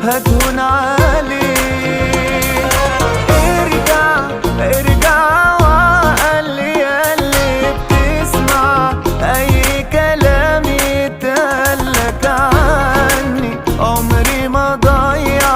هتهون عليك. ارجع ارجع وقلي ياللي بتسمع اي كلام يتقالك عني، عمري ما ضيع